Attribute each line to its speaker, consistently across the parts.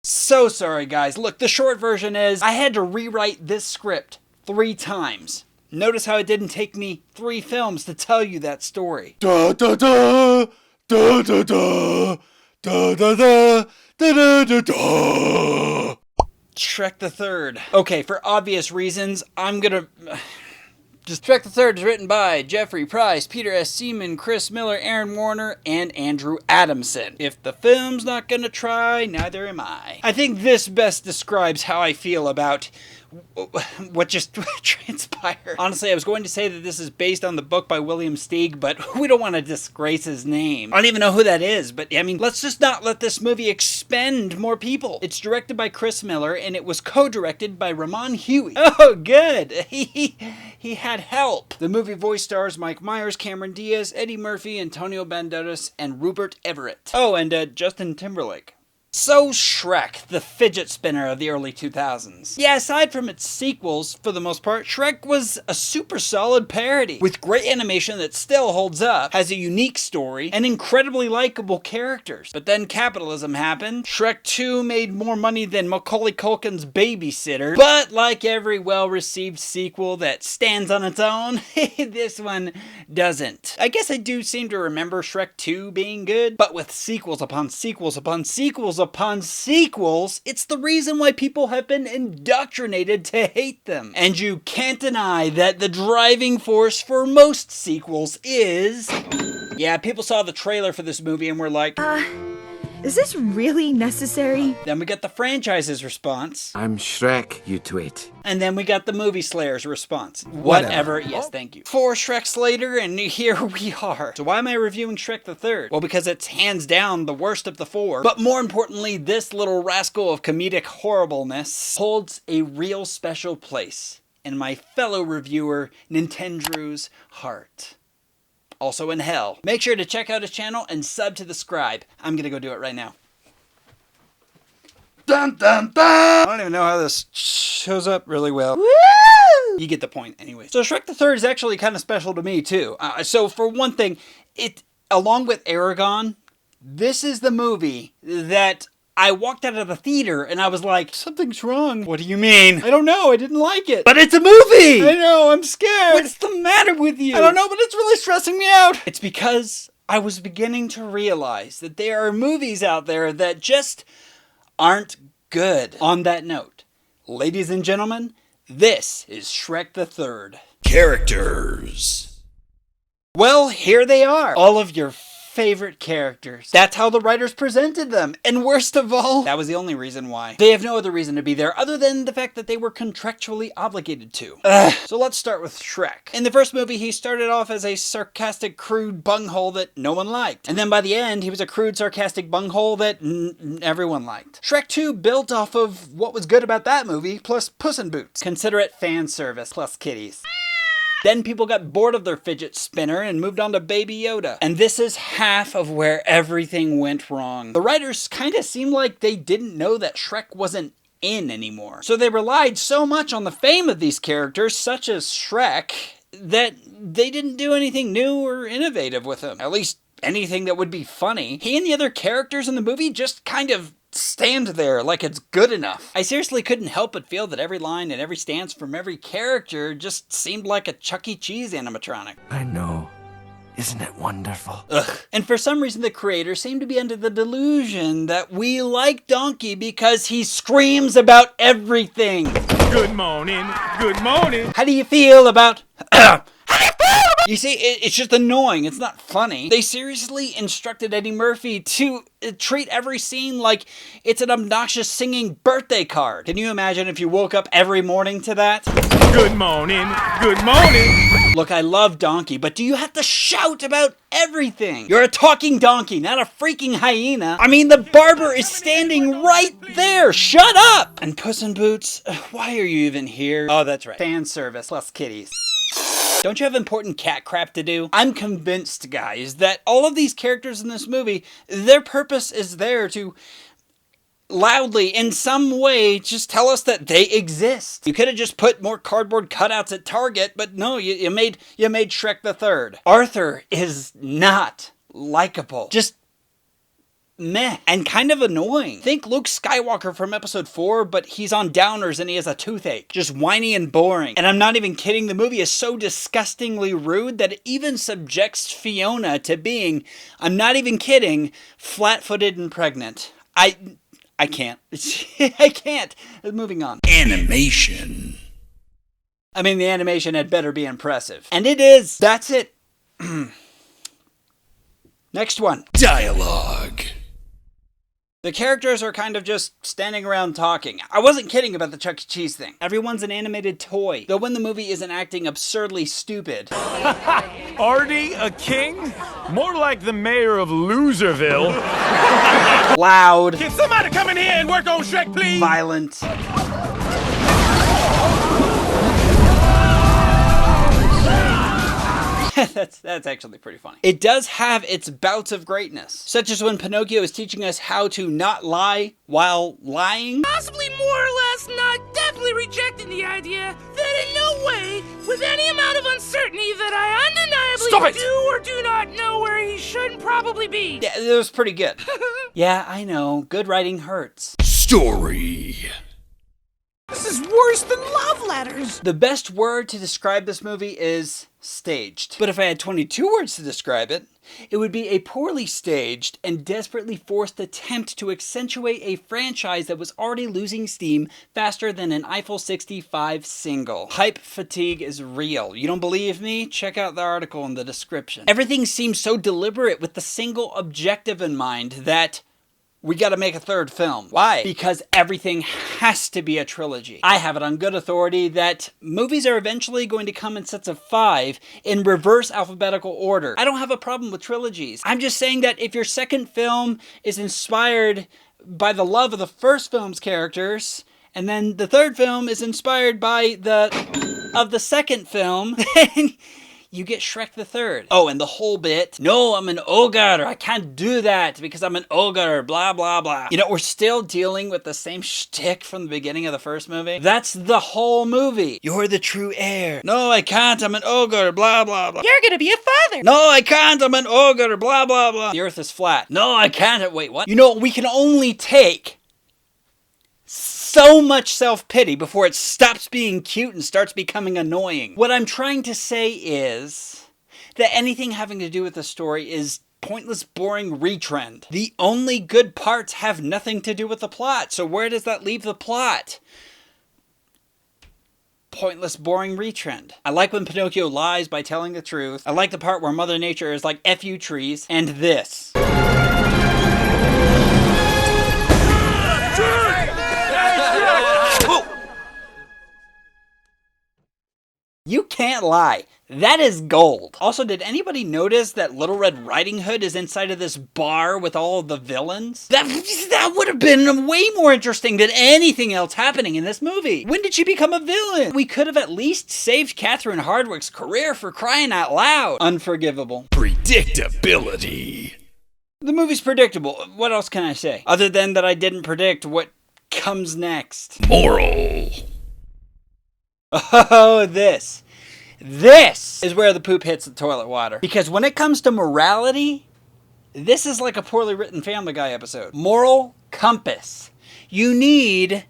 Speaker 1: So sorry guys, look, the short version is I had to rewrite this script 3 times. Notice how it didn't take me 3 films to tell you that story. Da da da, da da da, da da da, da da da. Shrek the Third. Okay, for obvious reasons, I'm gonna... Shrek the Third is written by Jeffrey Price, Peter S. Seaman, Chris Miller, Aaron Warner, and Andrew Adamson. If the film's not gonna try, neither am I. I think this best describes how I feel about what just transpired. Honestly, I was going to say that this is based on the book by William Steig, but we don't want to disgrace his name. I don't even know who that is, but I mean, let's just not let this movie expend more people. It's directed by Chris Miller, and it was co-directed by Ramon Huey. Oh, good. He had help. The movie voice stars Mike Myers, Cameron Diaz, Eddie Murphy, Antonio Banderas, and Rupert Everett. Oh, and Justin Timberlake. So Shrek, the fidget spinner of the early 2000s. Yeah, aside from its sequels, for the most part, Shrek was a super solid parody, with great animation that still holds up, has a unique story, and incredibly likable characters. But then capitalism happened. Shrek 2 made more money than Macaulay Culkin's Babysitter, but like every well-received sequel that stands on its own, this one doesn't. I guess I do seem to remember Shrek 2 being good, but with sequels upon sequels upon sequels upon sequels, it's the reason why people have been indoctrinated to hate them. And you can't deny that the driving force for most sequels is... Yeah, people saw the trailer for this movie and were like,
Speaker 2: is this really necessary?
Speaker 1: Then we got the franchise's response.
Speaker 3: I'm Shrek, you twit.
Speaker 1: And then we got the MovieSlayer's response. Whatever. Yes, thank you. 4 Shreks later, and here we are. So why am I reviewing Shrek the Third? Well, because it's hands down the worst of the 4. But more importantly, this little rascal of comedic horribleness holds a real special place in my fellow reviewer Nintendrew's heart. Also in hell. Make sure to check out his channel and sub to the scribe. I'm gonna go do it right now. Dun dun dun! I don't even know how this shows up really well. Woo! You get the point anyway. So Shrek the Third is actually kind of special to me too. So for one thing, along with Aragon, this is the movie that I walked out of the theater and I was like, something's wrong. What do you mean? I don't know, I didn't like it. But it's a movie! I know, I'm scared. What's the matter with you? I don't know, but it's really stressing me out. It's because I was beginning to realize that there are movies out there that just aren't good. On that note, ladies and gentlemen, this is Shrek the Third. Characters. Well, here they are. All of your favorite characters. That's how the writers presented them. And worst of all, that was the only reason why. They have no other reason to be there other than the fact that they were contractually obligated to. So let's start with Shrek. In the first movie, he started off as a sarcastic, crude bunghole that no one liked. And then by the end, he was a crude, sarcastic bunghole that everyone liked. Shrek 2 built off of what was good about that movie, plus Puss in Boots. Consider it fan service, plus kitties. Then people got bored of their fidget spinner and moved on to Baby Yoda. And this is half of where everything went wrong. The writers kind of seemed like they didn't know that Shrek wasn't in anymore. So they relied so much on the fame of these characters, such as Shrek, that they didn't do anything new or innovative with him. At least anything that would be funny. He and the other characters in the movie just kind of stand there like it's good enough. I seriously couldn't help but feel that every line and every stance from every character just seemed like a Chuck E. Cheese animatronic.
Speaker 3: I know. Isn't it wonderful?
Speaker 1: Ugh. And for some reason the creators seem to be under the delusion that we like Donkey because he screams about everything.
Speaker 4: Good morning. Good morning.
Speaker 1: How do you feel about... You see, it's just annoying. It's not funny. They seriously instructed Eddie Murphy to treat every scene like it's an obnoxious singing birthday card. Can you imagine if you woke up every morning to that?
Speaker 4: Good morning. Good morning.
Speaker 1: Look, I love Donkey, but do you have to shout about everything? You're a talking donkey, not a freaking hyena. I mean, the barber is standing right there. Shut up! And Puss in Boots, why are you even here? Oh, that's right. Fan service, plus kitties. Don't you have important cat crap to do? I'm convinced, guys, that all of these characters in this movie, their purpose is there to loudly, in some way, just tell us that they exist. You could have just put more cardboard cutouts at Target, but no, you made Shrek the Third. Arthur is not likable. Just meh and kind of annoying. Think Luke Skywalker from episode 4, but he's on downers and he has a toothache. Just whiny and boring. And I'm not even kidding, the movie is so disgustingly rude that it even subjects Fiona to being, I'm not even kidding, flat-footed and pregnant. I can't. I can't. Moving on.
Speaker 5: Animation.
Speaker 1: I mean, the animation had better be impressive. And it is. That's it. Next one.
Speaker 5: Dialogue.
Speaker 1: The characters are kind of just standing around talking. I wasn't kidding about the Chuck E. Cheese thing. Everyone's an animated toy, though when the movie isn't acting absurdly stupid.
Speaker 4: Artie a king? More like the mayor of Loserville.
Speaker 1: Loud.
Speaker 4: Can somebody come in here and work on Shrek, please?
Speaker 1: Violent. That's actually pretty funny. It does have its bouts of greatness, such as when Pinocchio is teaching us how to not lie while lying.
Speaker 6: Possibly more or less not definitely rejecting the idea that in no way, with any amount of uncertainty, that I undeniably do or do not know where he should and probably be.
Speaker 1: Yeah, it was pretty good. Yeah, I know. Good writing hurts.
Speaker 5: Story.
Speaker 6: This is worse than love letters.
Speaker 1: The best word to describe this movie is staged. But if I had 22 words to describe it, it would be a poorly staged and desperately forced attempt to accentuate a franchise that was already losing steam faster than an Eiffel 65 single. Hype fatigue is real. You don't believe me? Check out the article in the description. Everything seems so deliberate with the single objective in mind that we gotta make a third film. Why? Because everything has to be a trilogy. I have it on good authority that movies are eventually going to come in sets of 5 in reverse alphabetical order. I don't have a problem with trilogies. I'm just saying that if your second film is inspired by the love of the first film's characters, and then the third film is inspired by the second film, then you get Shrek the Third. Oh, and the whole bit, no, I'm an ogre, I can't do that because I'm an ogre, blah, blah, blah. You know, we're still dealing with the same shtick from the beginning of the first movie. That's the whole movie. You're the true heir. No, I can't, I'm an ogre, blah, blah, blah.
Speaker 6: You're gonna be a father.
Speaker 1: No, I can't, I'm an ogre, blah, blah, blah. The earth is flat. No, I can't. Wait, what? You know, we can only take so much self-pity before it stops being cute and starts becoming annoying. What I'm trying to say is that anything having to do with the story is pointless, boring retrend. The only good parts have nothing to do with the plot, so where does that leave the plot? Pointless, boring retrend. I like when Pinocchio lies by telling the truth. I like the part where Mother Nature is like, F you trees, and this. You can't lie. That is gold. Also, did anybody notice that Little Red Riding Hood is inside of this bar with all of the villains? That would have been way more interesting than anything else happening in this movie. When did she become a villain? We could have at least saved Catherine Hardwicke's career, for crying out loud. Unforgivable.
Speaker 5: Predictability.
Speaker 1: The movie's predictable. What else can I say? Other than that I didn't predict what comes next.
Speaker 5: Moral.
Speaker 1: Oh, this is where the poop hits the toilet water. Because when it comes to morality, this is like a poorly written Family Guy episode. Moral compass. You need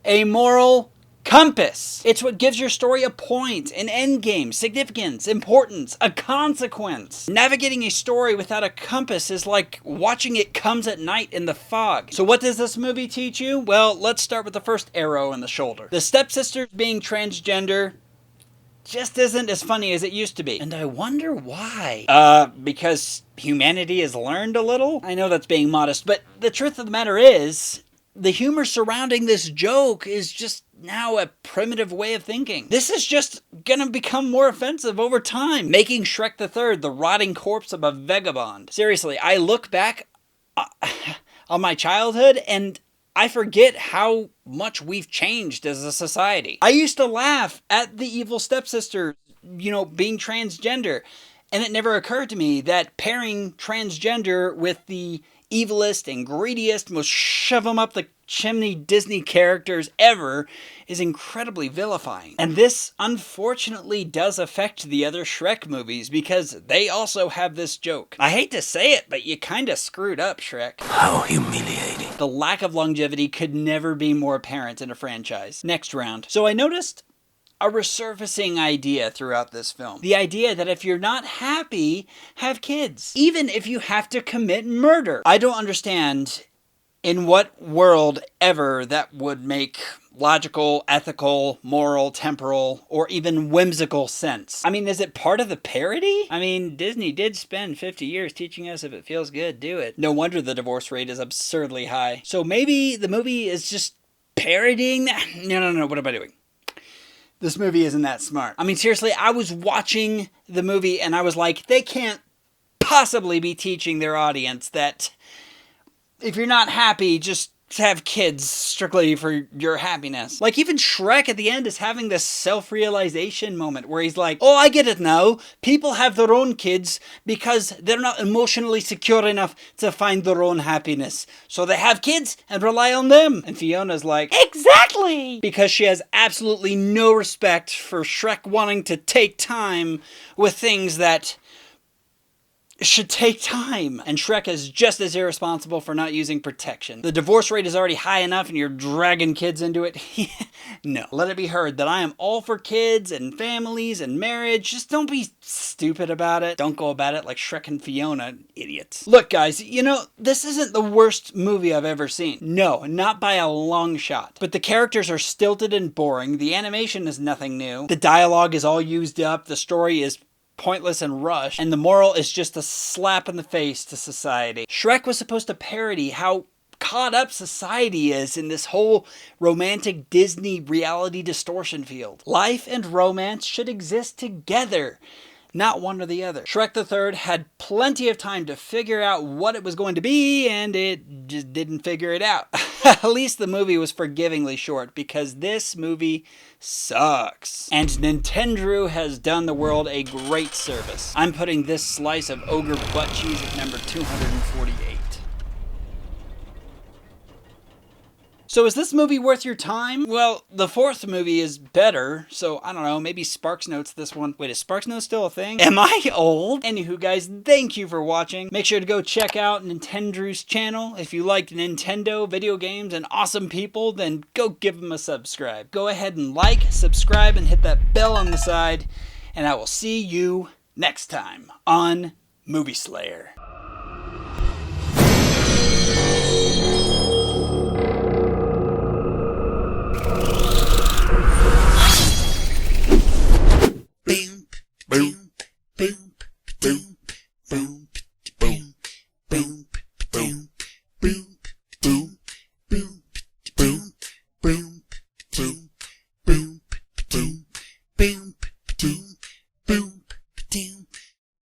Speaker 1: a moral compass. It's what gives your story a point, an endgame, significance, importance, a consequence. Navigating a story without a compass is like watching it comes at night in the fog. So what does this movie teach you? Well, let's start with the first arrow in the shoulder. The stepsisters being transgender just isn't as funny as it used to be. And I wonder why. Because humanity has learned a little? I know that's being modest, but the truth of the matter is, the humor surrounding this joke is just now a primitive way of thinking. This is just gonna become more offensive over time, making Shrek the Third the rotting corpse of a vagabond. Seriously, I look back on my childhood and I forget how much we've changed as a society. I used to laugh at the evil stepsisters, you know, being transgender. And it never occurred to me that pairing transgender with the evilest and greediest, most shove 'em up the chimney Disney characters ever is incredibly vilifying. And this unfortunately does affect the other Shrek movies because they also have this joke. I hate to say it, but you kinda screwed up, Shrek.
Speaker 3: How humiliating.
Speaker 1: The lack of longevity could never be more apparent in a franchise. Next round. So I noticed a resurfacing idea throughout this film. The idea that if you're not happy, have kids. Even if you have to commit murder. I don't understand in what world ever that would make logical, ethical, moral, temporal, or even whimsical sense. I mean, is it part of the parody? I mean, Disney did spend 50 years teaching us if it feels good, do it. No wonder the divorce rate is absurdly high. So maybe the movie is just parodying that? No, what am I doing? This movie isn't that smart. I mean, seriously, I was watching the movie and I was like, they can't possibly be teaching their audience that if you're not happy, just have kids strictly for your happiness. Like, even Shrek at the end is having this self-realization moment where he's like, oh, I get it now. People have their own kids because they're not emotionally secure enough to find their own happiness. So they have kids and rely on them. And Fiona's like, exactly! Because she has absolutely no respect for Shrek wanting to take time with things that should take time. And Shrek is just as irresponsible for not using protection. The divorce rate is already high enough and you're dragging kids into it. No. Let it be heard that I am all for kids and families and marriage. Just don't be stupid about it. Don't go about it like Shrek and Fiona, idiots. Look, guys, you know, this isn't the worst movie I've ever seen. No, not by a long shot. But the characters are stilted and boring. The animation is nothing new. The dialogue is all used up. The story is pointless and rushed, and the moral is just a slap in the face to society. Shrek was supposed to parody how caught up society is in this whole romantic Disney reality distortion field. Life and romance should exist together, not one or the other. Shrek the Third had plenty of time to figure out what it was going to be, and it just didn't figure it out. At least the movie was forgivingly short, because this movie sucks. And Nintendrew has done the world a great service. I'm putting this slice of ogre butt cheese at number 248. So is this movie worth your time? Well, the fourth movie is better, so I don't know, maybe Sparks Notes this one. Wait, is Sparks Notes still a thing? Am I old? Anywho, guys, thank you for watching. Make sure to go check out Nintendrew's channel. If you liked Nintendo, video games, and awesome people, then go give them a subscribe. Go ahead and like, subscribe, and hit that bell on the side, and I will see you next time on MovieSlayer. Boom.